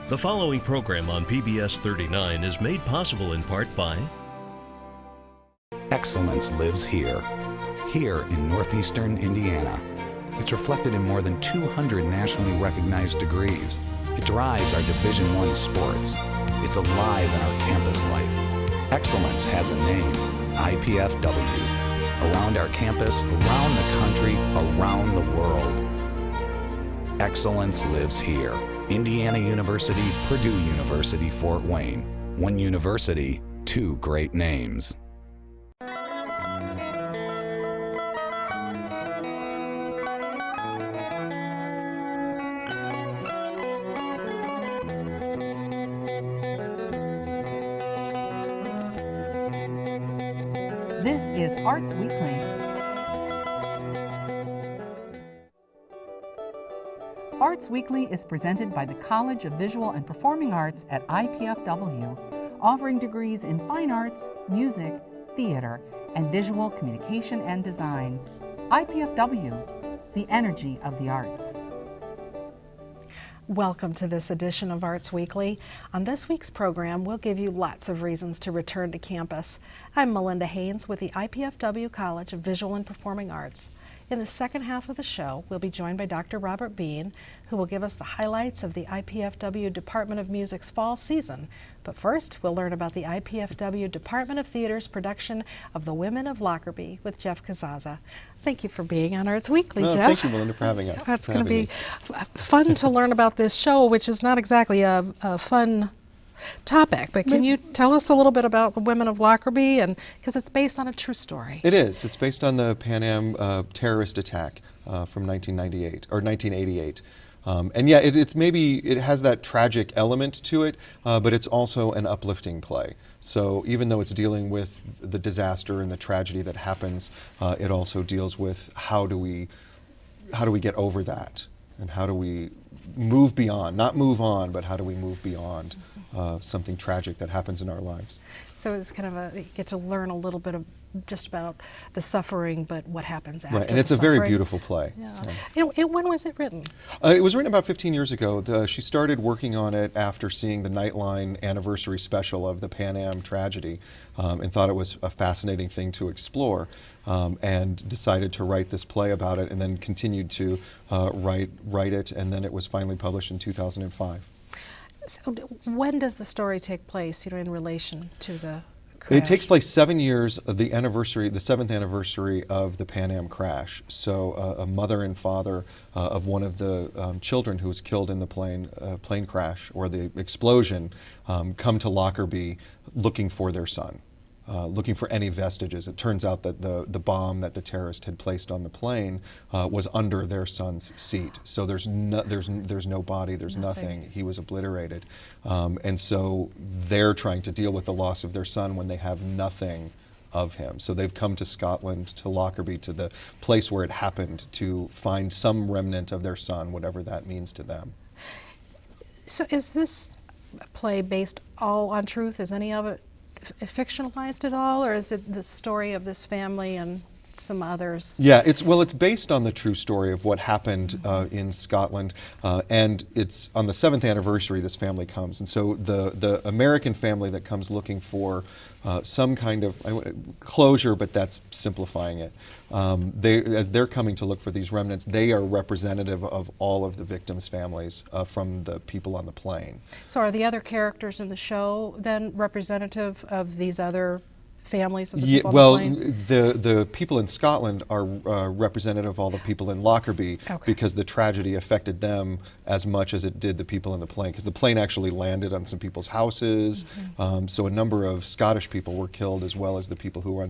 The following program on PBS 39 is made possible in part by Excellence lives here in northeastern Indiana. It's reflected in more than 200 nationally recognized degrees. It drives our Division I sports. It's alive in our campus life. Excellence has a name, IPFW. Around our campus, around the country, around the world. Excellence lives here. Indiana University, Purdue University, Fort Wayne. One university, two great names. This is Arts Weekly. Arts Weekly is presented by the College of Visual and Performing Arts at IPFW, offering degrees in fine arts, music, theater, and visual communication and design. IPFW, the energy of the arts. Welcome to this edition of Arts Weekly. On this week's program, we'll give you lots of reasons to return to campus. I'm Melinda Haines with the IPFW College of Visual and Performing Arts. In the second half of the show, we'll be joined by Dr. Robert Bean, who will give us the highlights of the IPFW Department of Music's fall season. But first, we'll learn about the IPFW Department of Theater's production of The Women of Lockerbie with Jeff Kazaza. Thank you for being on Arts Weekly, Jeff. Thank you, Melinda, for having us. It's going to be fun to learn about this show, which is not exactly a fun topic, but can you tell us a little bit about the Women of Lockerbie, and because it's based on a true story? It is. It's based on the Pan Am terrorist attack from 1998 or 1988. And yeah, it has that tragic element to it, but it's also an uplifting play. So even though it's dealing with the disaster and the tragedy that happens, it also deals with how do we get over that, and how do we move beyond, not move on, but how do we move beyond something tragic that happens in our lives. So it's kind of you get to learn a little bit of just about the suffering, but what happens after. Right, and it's a very beautiful play. Yeah. When was it written? It was written about 15 years ago. She started working on it after seeing the Nightline anniversary special of the Pan Am tragedy, and thought it was a fascinating thing to explore, and decided to write this play about it, and then continued to write it, and then it was finally published in 2005. So when does the story take place, in relation to the crash? It takes place 7 years of the 7th anniversary of the Pan Am crash. So a mother and father of one of the children who was killed in the plane crash or the explosion come to Lockerbie looking for their son. Looking for any vestiges. It turns out that the bomb that the terrorist had placed on the plane was under their son's seat. So there's no body, there's nothing. He was obliterated. And so they're trying to deal with the loss of their son when they have nothing of him. So they've come to Scotland, to Lockerbie, to the place where it happened, to find some remnant of their son, whatever that means to them. So is this play based all on truth? Is any of it fictionalized at all, or is it the story of this family and some others? Yeah, it's based on the true story of what happened in Scotland, and it's on the 7th anniversary this family comes, and so the American family that comes looking for some kind of closure, but that's simplifying it. As they're coming to look for these remnants, they are representative of all of the victims' families from the people on the plane. So are the other characters in the show then representative of these other families of the people on the plane? The people in Scotland are representative of all the people in Lockerbie, because the tragedy affected them as much as it did the people in the plane, because the plane actually landed on some people's houses. So a number of Scottish people were killed, as well as the people who were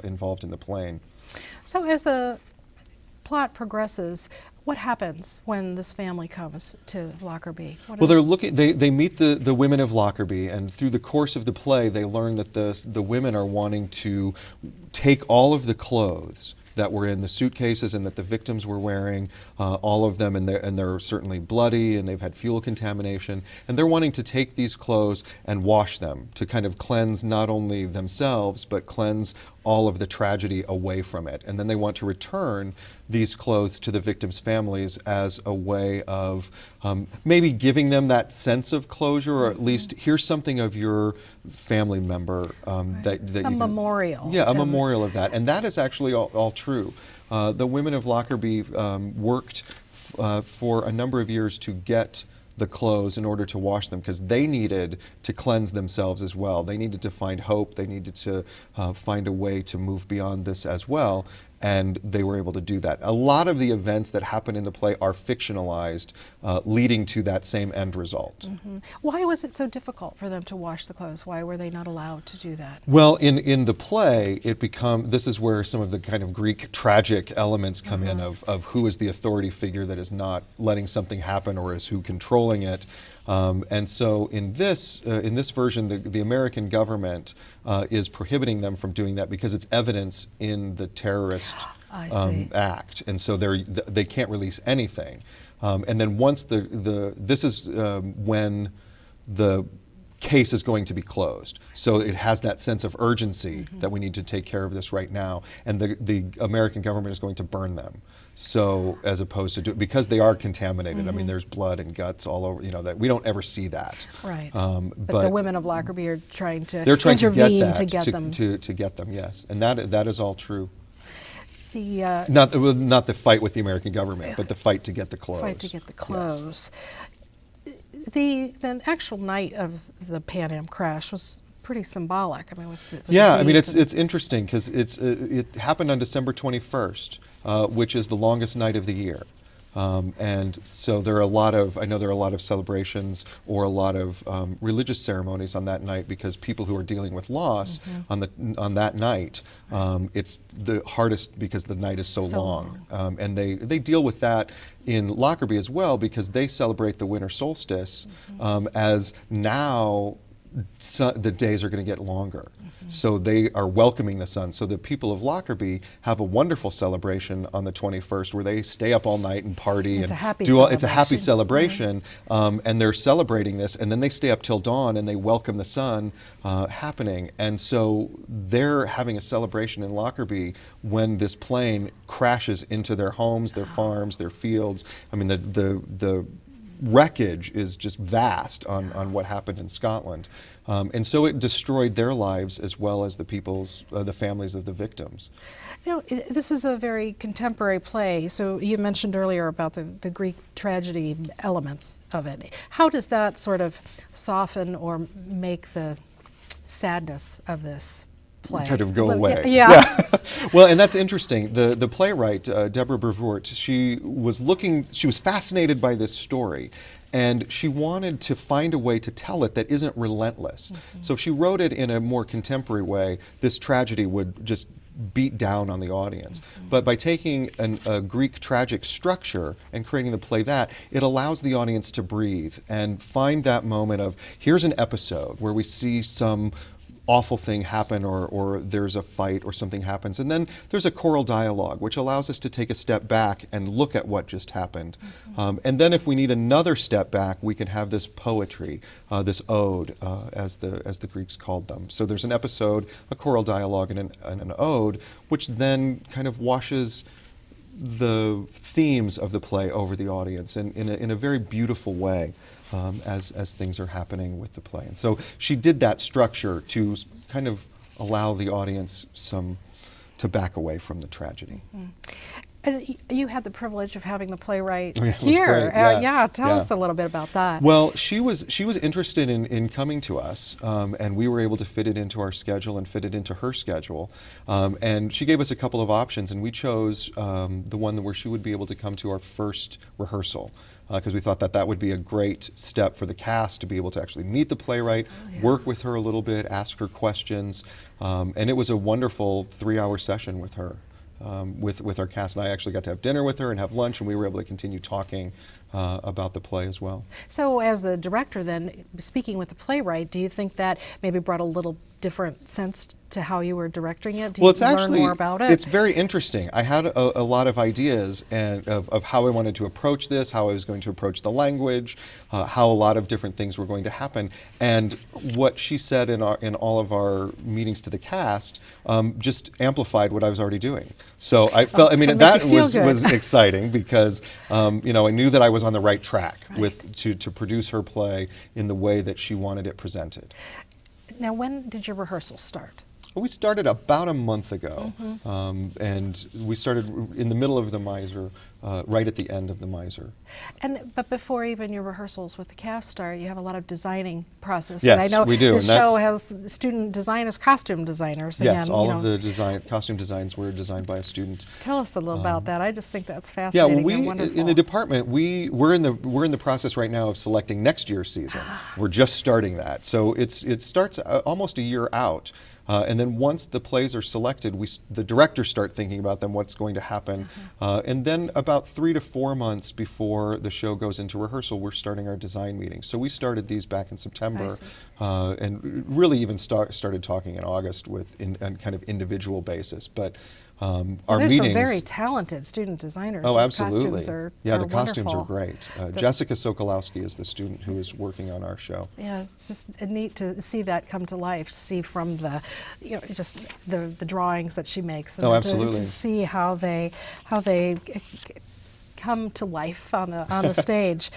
involved in the plane. So as the plot progresses, what happens when this family comes to Lockerbie? Well, they meet the women of Lockerbie, and through the course of the play, they learn that the women are wanting to take all of the clothes that were in the suitcases and that the victims were wearing, all of them, and they're certainly bloody, and they've had fuel contamination, and they're wanting to take these clothes and wash them to kind of cleanse not only themselves, but cleanse all of the tragedy away from it. And then they want to return these clothes to the victims' families as a way of maybe giving them that sense of closure, or at least here's something of your family member that Some you can, memorial. Yeah, a memorial of that. And that is actually all true. The women of Lockerbie worked for a number of years to get the clothes in order to wash them, because they needed to cleanse themselves as well. They needed to find hope. They needed to find a way to move beyond this as well. And they were able to do that. A lot of the events that happen in the play are fictionalized, leading to that same end result. Why was it so difficult for them to wash the clothes? Why were they not allowed to do that? Well, in the play, this is where some of the kind of Greek tragic elements come in, of who is the authority figure that is not letting something happen, or is who controlling it. And so in this version, the American government is prohibiting them from doing that because it's evidence in the terrorist act, and so they can't release anything. And then once this is when the case is going to be closed. So it has that sense of urgency that we need to take care of this right now, and the American government is going to burn them. So as opposed to because they are contaminated. I mean, there's blood and guts all over. That we don't ever see that. Right. But the women of Lockerbie are trying to intervene to get them. To get them. Yes, and that is all true. The not the fight with the American government, but the fight to get the clothes. Fight to get the clothes. Yes. The actual night of the Pan Am crash was pretty symbolic. I mean, it's interesting because it happened on December 21st, which is the longest night of the year. And so there are I know there are a lot of celebrations or a lot of religious ceremonies on that night, because people who are dealing with loss on that night, it's the hardest because the night is so long. And they deal with that in Lockerbie as well, because they celebrate the winter solstice as now the days are going to get longer. So they are welcoming the sun. So the people of Lockerbie have a wonderful celebration on the 21st where they stay up all night and party. It's a happy celebration. And they're celebrating this, and then they stay up till dawn and they welcome the sun happening. And so they're having a celebration in Lockerbie when this plane crashes into their homes, their farms, their fields. I mean, the wreckage is just vast on what happened in Scotland. And so it destroyed their lives as well as the families of the victims. This is a very contemporary play. So you mentioned earlier about the Greek tragedy elements of it. How does that sort of soften or make the sadness of this play kind of go away? Yeah. Well, and that's interesting. The playwright, Deborah Brevoort, she was fascinated by this story, and she wanted to find a way to tell it that isn't relentless. So if she wrote it in a more contemporary way, this tragedy would just beat down on the audience. But by taking a Greek tragic structure and creating the play it allows the audience to breathe and find that moment of, here's an episode where we see some awful thing happen, or there's a fight or something happens, and then there's a choral dialogue which allows us to take a step back and look at what just happened. And then if we need another step back, we can have this poetry, this ode, as the Greeks called them. So there's an episode, a choral dialogue, and an ode, which then kind of washes the themes of the play over the audience in a very beautiful way, as things are happening with the play. And so she did that structure to kind of allow the audience to back away from the tragedy. And you had the privilege of having the playwright here. Tell us a little bit about that. Well, she was interested in coming to us, and we were able to fit it into our schedule and fit it into her schedule. And she gave us a couple of options, and we chose the one where she would be able to come to our first rehearsal, because we thought that would be a great step for the cast to be able to actually meet the playwright, work with her a little bit, ask her questions. And it was a wonderful 3-hour session with her. With our cast, and I actually got to have dinner with her and have lunch, and we were able to continue talking about the play as well. So as the director then, speaking with the playwright, do you think that maybe brought a little different sense to how you were directing it? Do Well, you it's learn actually, more about it? it's very interesting. I had a lot of ideas and of how I wanted to approach this, how I was going to approach the language, how a lot of different things were going to happen. And what she said in all of our meetings to the cast just amplified what I was already doing. So I felt, I mean, that was exciting because, you know, I knew that I was on the right track to produce her play in the way that she wanted it presented. Now, when did your rehearsals start? We started about a month ago, and we started in the middle of the Miser, right at the end of the Miser. But before even your rehearsals with the cast start, you have a lot of designing process. Yes, and I know we do. This show has student designers, costume designers. Yes, and, all of the costume designs were designed by a student. Tell us a little about that. I just think that's fascinating and wonderful. In the department, we're in the process right now of selecting next year's season. We're just starting that, so it starts almost a year out. And then once the plays are selected, the directors start thinking about them, what's going to happen. And then about 3 to 4 months before the show goes into rehearsal, we're starting our design meetings. So we started these back in September and really even started talking in August on kind of individual basis. But our there's meetings, some very talented student designers. Oh, Those absolutely. Costumes are the wonderful. costumes are great. Jessica Sokolowski is the student who is working on our show. Yeah, it's just neat to see that come to life, see from the, you know, just the drawings that she makes, and absolutely. to see how they come to life on the stage.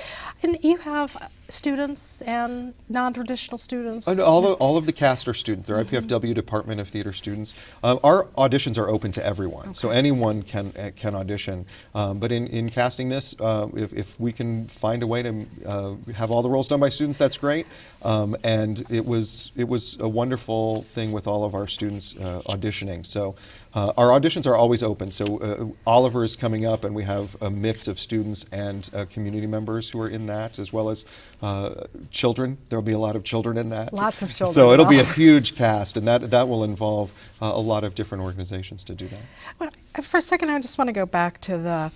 And you have students and non-traditional students? All of the cast are students. They're IPFW Department of Theater students. Our auditions are open to everyone, so anyone can audition. But in casting this, if we can find a way to have all the roles done by students, that's great. And it was a wonderful thing with all of our students auditioning. So our auditions are always open. So Oliver is coming up, and we have a mix of students and community members who are in that, as well as children. There will be a lot of children in that. Lots of children. So it'll be a huge cast, and that will involve a lot of different organizations to do that. Well, for a second, I just want to go back to the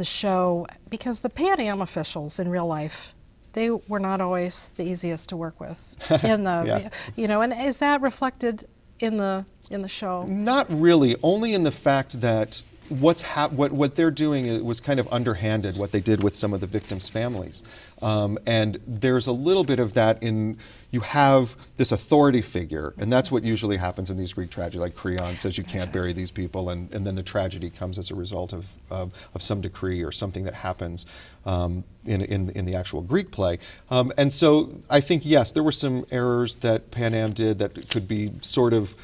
show, because the Pan Am officials in real life, they were not always the easiest to work with. In the you know, and is that reflected in the show? Not really. Only in the fact that what they're doing was kind of underhanded, what they did with some of the victims' families. And there's a little bit of that you have this authority figure, and that's what usually happens in these Greek tragedies, like Creon says you can't bury these people, and then the tragedy comes as a result of some decree or something that happens in the actual Greek play. And so I think, yes, there were some errors that Pan Am did that could be sort of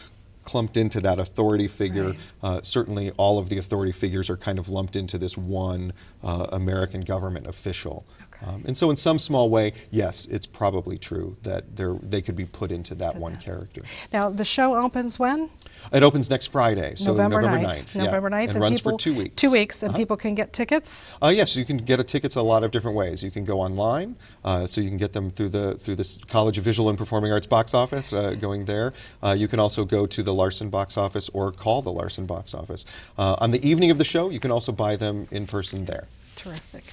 clumped into that authority figure. Right. Certainly all of the authority figures are kind of lumped into this one American government official. Okay. And so in some small way, yes, it's probably true that they could be put into that one character. Now, the show opens when? It opens next Friday, so November 9th. November 9th. And runs for 2 weeks. 2 weeks, and people can get tickets? Yes, you can get tickets a lot of different ways. You can go online, so you can get them through the College of Visual and Performing Arts box office, going there. You can also go to the Larson box office or call the Larson box office. On the evening of the show, you can also buy them in person there. Terrific.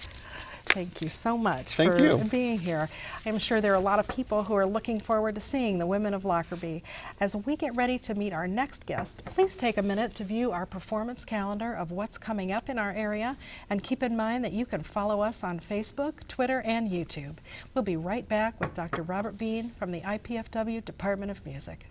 Thank you so much for being here. I'm sure there are a lot of people who are looking forward to seeing The Women of Lockerbie. As we get ready to meet our next guest, please take a minute to view our performance calendar of what's coming up in our area, and keep in mind that you can follow us on Facebook, Twitter, and YouTube. We'll be right back with Dr. Robert Bean from the IPFW Department of Music.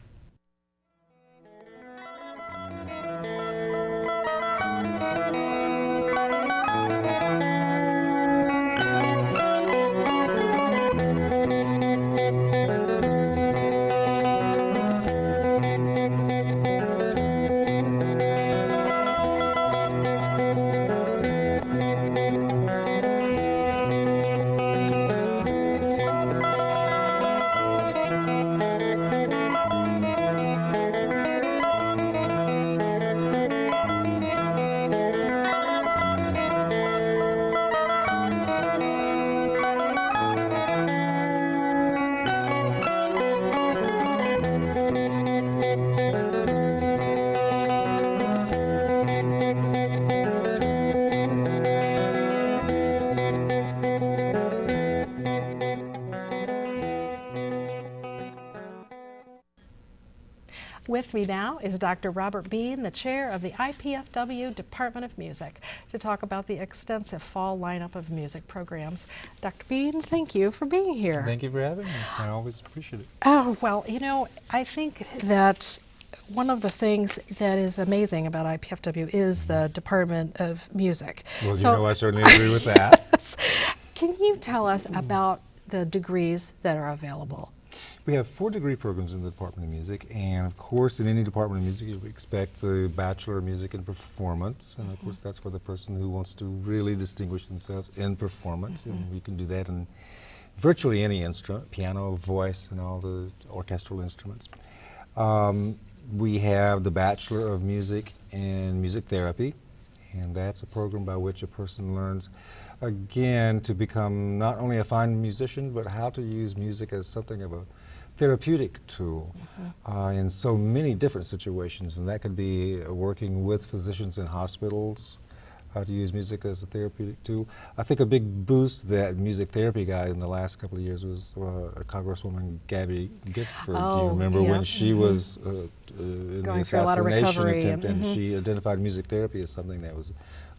With me now is Dr. Robert Bean, the chair of the IPFW Department of Music, to talk about the extensive fall lineup of music programs. Dr. Bean, thank you for being here. Thank you for having me. I always appreciate it. Oh, well, you know, I think that one of the things that is amazing about IPFW is the Department of Music. Well, you know, I certainly agree with that. Can you tell us about the degrees that are available? We have 4 degree programs in the Department of Music, and of course in any Department of Music you expect the Bachelor of Music and Performance, and of course that's for the person who wants to really distinguish themselves in performance, and we can do that in virtually any instrument, piano, voice, and all the orchestral instruments. We have the Bachelor of Music and Music Therapy, and that's a program by which a person learns again to become not only a fine musician, but how to use music as something of a therapeutic tool in so many different situations, and that could be working with physicians in hospitals, how to use music as a therapeutic tool. I think a big boost that music therapy got in the last couple of years was Congresswoman Gabby Gifford. Do you remember when she was in the assassination attempt, and she identified music therapy as something that was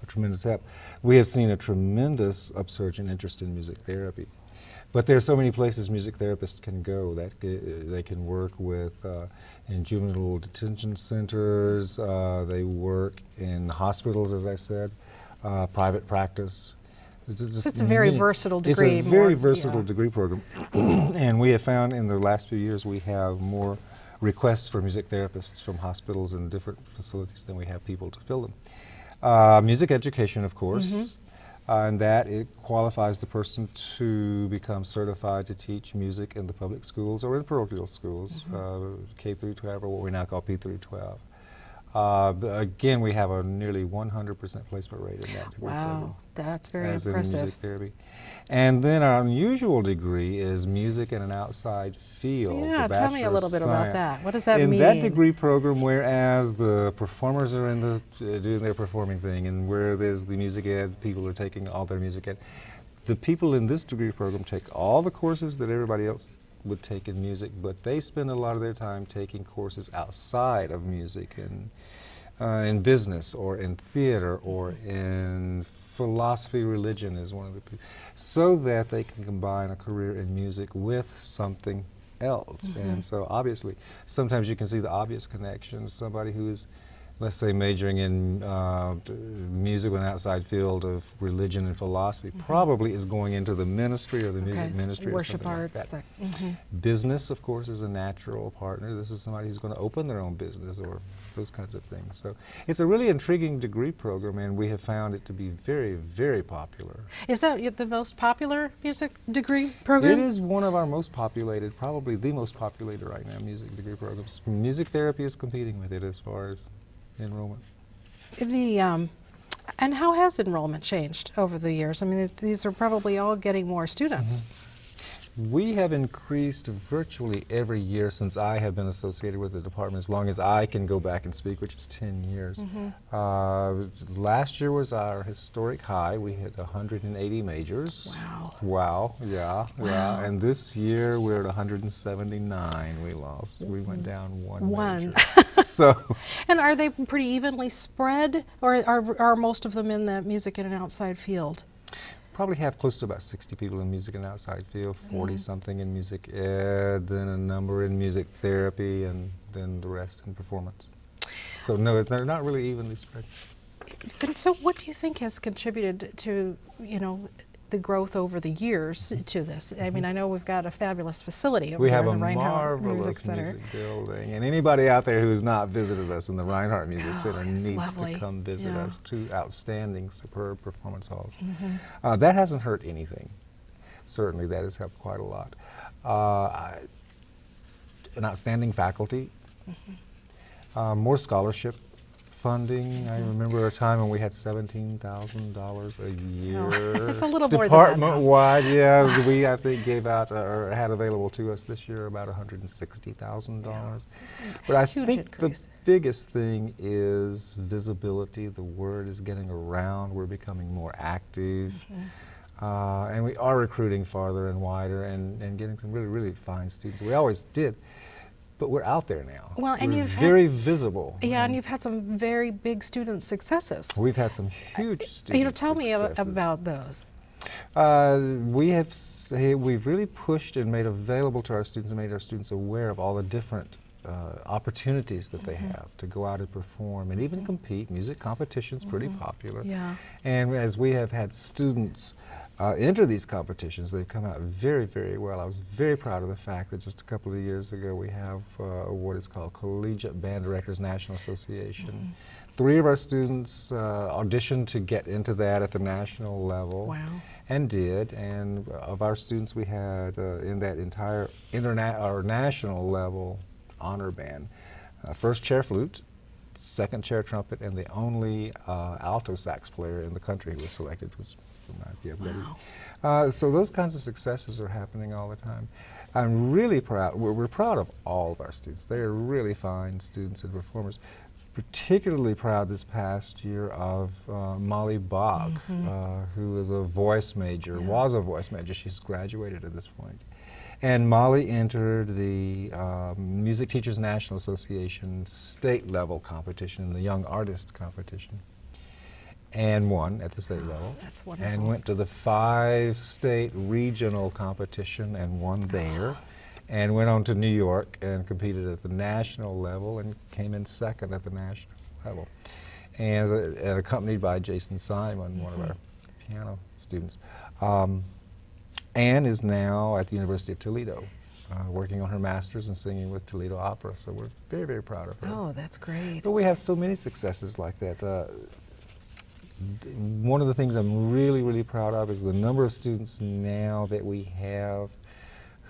a tremendous help. We have seen a tremendous upsurge in interest in music therapy. But there are so many places music therapists can go. That they can work with in juvenile detention centers, they work in hospitals, as I said, private practice. So it's a very versatile degree. It's a very versatile degree program. And we have found in the last few years we have more requests for music therapists from hospitals and different facilities than we have people to fill them. Music education, of course. And that it qualifies the person to become certified to teach music in the public schools or in parochial schools, K through 12, or what we now call P through 12. Again, we have a nearly 100% placement rate in that degree program. That's very as impressive. in music therapy. And then our unusual degree is music in an outside field. Yeah, tell me a little bit about that. What does that mean? In that degree program, whereas the performers are in the doing their performing thing, and where there's the music ed, people are taking all their music ed. The people in this degree program take all the courses that everybody else would take in music, but they spend a lot of their time taking courses outside of music, and in business, or in theater, or in philosophy. Religion is one of the so that they can combine a career in music with something else. And so obviously sometimes you can see the obvious connections. Somebody who is, let's say, majoring in music in an outside field of religion and philosophy probably is going into the ministry or the music ministry, worship or arts. like that. Business, of course, is a natural partner. This is somebody who's going to open their own business or those kinds of things. So it's a really intriguing degree program, and we have found it to be very, very popular. Is that the most popular music degree program? It is one of our most populated, probably the most populated right now, music degree programs. Music therapy is competing with it as far as enrollment. And how has enrollment changed over the years? I mean, these are probably all getting more students. We have increased virtually every year since I have been associated with the department, as long as I can go back and speak, which is 10 years. Last year was our historic high. We hit 180 majors. Wow. Wow, yeah. And this year we're at 179 we lost. We went down one major. So. And are they pretty evenly spread, or are most of them in the music in an outside field? Probably have close to about 60 people in music and outside field, 40 something in music ed, then a number in music therapy, and then the rest in performance. So no, they're not really evenly spread. So what do you think has contributed to, the growth over the years to this? I mean, I know we've got a fabulous facility over there in the Rhinehart Music Center. Music building, and anybody out there who's not visited us in the Rhinehart Music Center needs to come visit us. 2 outstanding, superb performance halls. That hasn't hurt anything. Certainly, that has helped quite a lot. An outstanding faculty, more scholarship funding. I remember a time when we had $17,000 a year. It's a little more department-wide. Yeah, we I think gave out or had available to us this year about $160,000. But I think the biggest thing is visibility. The word is getting around. We're becoming more active. And we are recruiting farther and wider and getting some really, really fine students. We always did. but we're out there now. Well, and we're you've very visible. Yeah, and you've had some very big student successes. We've had some huge student Tell me successes. about those. We've really pushed and made available to our students and made our students aware of all the different opportunities that they have to go out and perform and even compete. Music competition's pretty popular. Yeah. And as we have had students enter these competitions, they've come out very, very well. I was very proud of the fact that just a couple of years ago we have what is called Collegiate Band Directors National Association. 3 of our students auditioned to get into that at the national level. Wow. And did, and of our students we had in that entire national level honor band, first chair flute, second chair trumpet, and the only alto sax player in the country who was selected was from IPFW. Wow. So those kinds of successes are happening all the time. I'm really proud, we're proud of all of our students. They are really fine students and performers. Particularly proud this past year of Molly Bogg, who is a voice major, was a voice major. She's graduated at this point. And Molly entered the Music Teachers National Association state level competition, the Young Artist competition, and won at the state level. That's wonderful. And went to the 5-state regional competition and won there. And went on to New York and competed at the national level and came in second at the national level. And accompanied by Jason Simon, one of our piano students. Anne is now at the University of Toledo, working on her master's and singing with Toledo Opera. So we're very, very proud of her. Oh, that's great. But we have so many successes like that. One of the things I'm really, really proud of is the number of students now that we have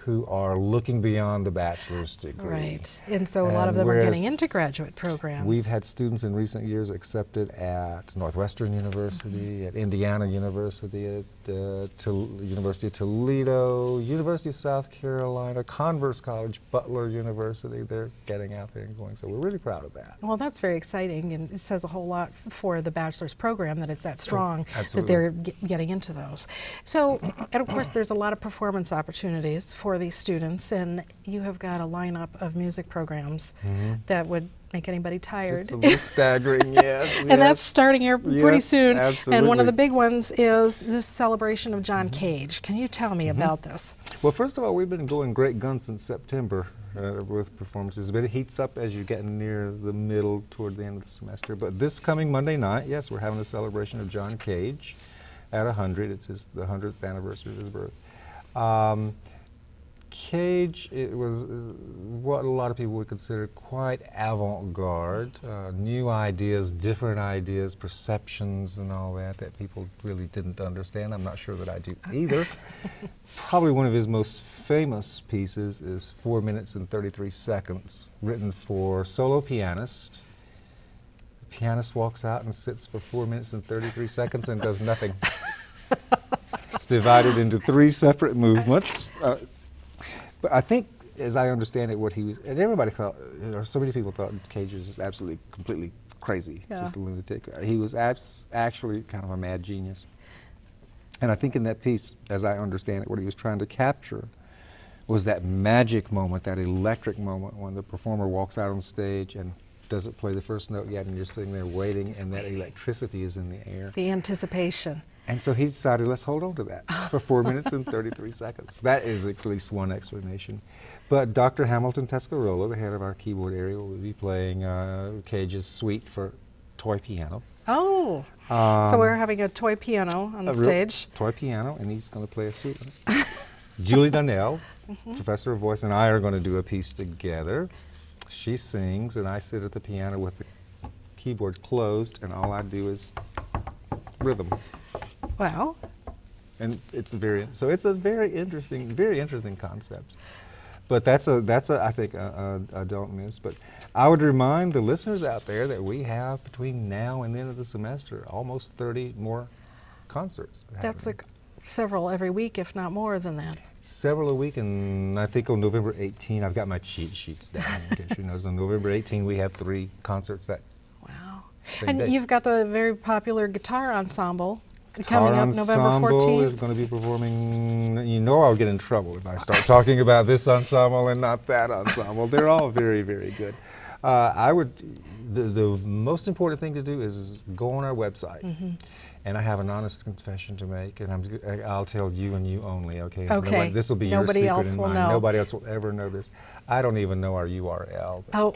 who are looking beyond the bachelor's degree. Right, and so a lot of them are getting into graduate programs. We've had students in recent years accepted at Northwestern University, at Indiana University, at University of Toledo, University of South Carolina, Converse College, Butler University. They're getting out there and going, so we're really proud of that. Well, that's very exciting, and it says a whole lot for the bachelor's program that it's that strong that Absolutely. they're getting into those. So, and of course, there's a lot of performance opportunities for these students, and you have got a lineup of music programs that would make anybody tired. It's a little staggering, yes. And that's starting here pretty soon. Absolutely. And one of the big ones is this celebration of John Cage. Can you tell me about this? Well, first of all, we've been going great guns since September with performances, but it heats up as you get near the middle toward the end of the semester. But this coming Monday night, yes, we're having a celebration of John Cage at 100. It's the 100th anniversary of his birth. Cage, it was what a lot of people would consider quite avant-garde, new ideas, different ideas, perceptions and all that people really didn't understand. I'm not sure that I do either. Probably one of his most famous pieces is 4 minutes and 33 seconds, written for solo pianist. The pianist walks out and sits for 4 minutes and 33 seconds and does nothing. It's divided into 3 separate movements. But I think, as I understand it, what he was, and everybody thought, so many people thought Cage was just absolutely, completely crazy, just a lunatic. He was actually kind of a mad genius. And I think in that piece, as I understand it, what he was trying to capture was that magic moment, that electric moment when the performer walks out on stage and doesn't play the first note yet, and you're sitting there waiting, and that electricity is in the air. The anticipation. And so he decided, let's hold on to that for 4 minutes and 33 seconds. That is at least one explanation. But Dr. Hamilton Tescarola, the head of our keyboard area, will be playing Cage's suite for toy piano. Oh, so we're having a toy piano on the stage. Toy piano, and he's going to play a suite on it. Julie Donnell, professor of voice, and I are going to do a piece together. She sings, and I sit at the piano with the keyboard closed, and all I do is rhythm. Wow. And it's so it's a very interesting concept. But that's I think a don't miss. But I would remind the listeners out there that we have between now and the end of the semester almost 30 more concerts. That's like several every week, if not more than that. Several a week, and I think on November 18, I've got my cheat sheets down. In case you know, on November 18 we have 3 concerts that. Wow. Same And day. you've got the very popular guitar ensemble Coming up November Ensemble 14th. is going to be performing. You know I'll get in trouble if I start talking about this ensemble and not that ensemble. They're all very, very good. The most important thing to do is go on our website. And I have an honest confession to make, and I'll tell you and you only, okay? Okay. This will be Nobody your else secret will and mine. know. Nobody else will ever know this. I don't even know our URL. Oh.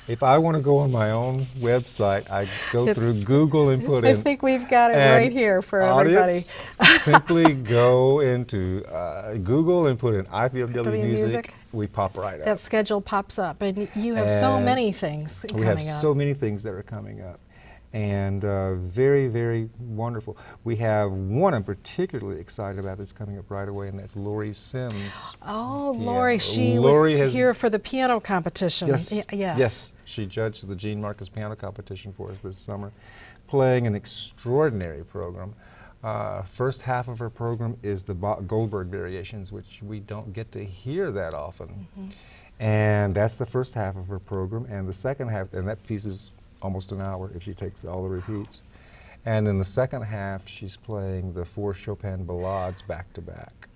If I want to go on my own website, I go through Google and put in. I think we've got it right here for everybody. Simply go into Google and put in IPFW Music. We pop right up. That schedule pops up, and you have so many things coming up. We have so many things that are coming up. And very, very wonderful. We have one I'm particularly excited about that's coming up right away, and that's Lori Sims. Oh, Lori, she Lori was here for the piano competition. Yes, Yes. yes. She judged the Gene Marcus piano competition for us this summer, playing an extraordinary program. First half of her program is the Goldberg variations, which we don't get to hear that often. And that's the first half of her program, and the second half, and that piece is almost an hour if she takes all the repeats. And then the second half, she's playing the 4 Chopin ballades back to back.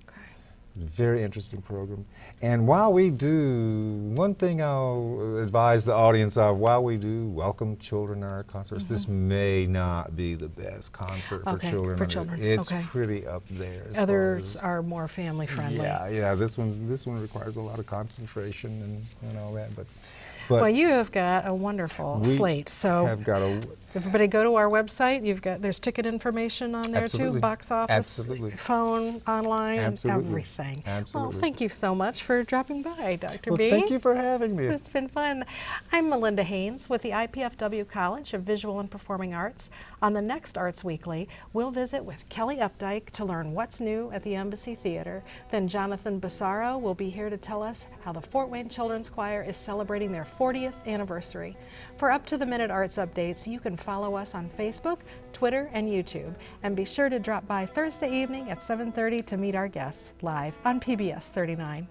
Very interesting program. And while we do, one thing I'll advise the audience of, while we do welcome children in our concerts, this may not be the best concert for children. For children. It's pretty up there. Others are more family friendly. Yeah, this one requires a lot of concentration and all that. But well, you have got a wonderful slate. So everybody go to our website. There's ticket information on there too, box office, phone, online, everything. Well, thank you so much for dropping by, Dr. B. Thank you for having me. It's been fun. I'm Melinda Haines with the IPFW College of Visual and Performing Arts. On the next Arts Weekly, we'll visit with Kelly Updike to learn what's new at the Embassy Theater. Then Jonathan Bassaro will be here to tell us how the Fort Wayne Children's Choir is celebrating their 40th anniversary. For up-to-the-minute arts updates, you can follow us on Facebook, Twitter, and YouTube. And be sure to drop by Thursday evening at 7:30 to meet our guests live on PBS 39.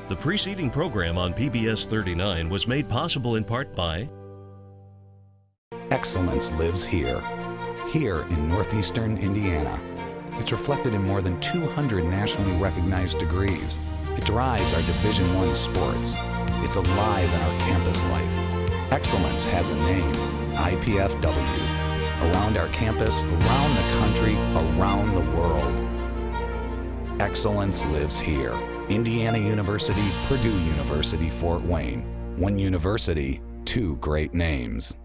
The preceding program on PBS 39 was made possible in part by Excellence lives here in northeastern Indiana. It's reflected in more than 200 nationally recognized degrees. It drives our Division I sports. It's alive in our campus life. Excellence has a name, IPFW. Around our campus, around the country, around the world. Excellence lives here. Indiana University, Purdue University, Fort Wayne. One university, 2 great names.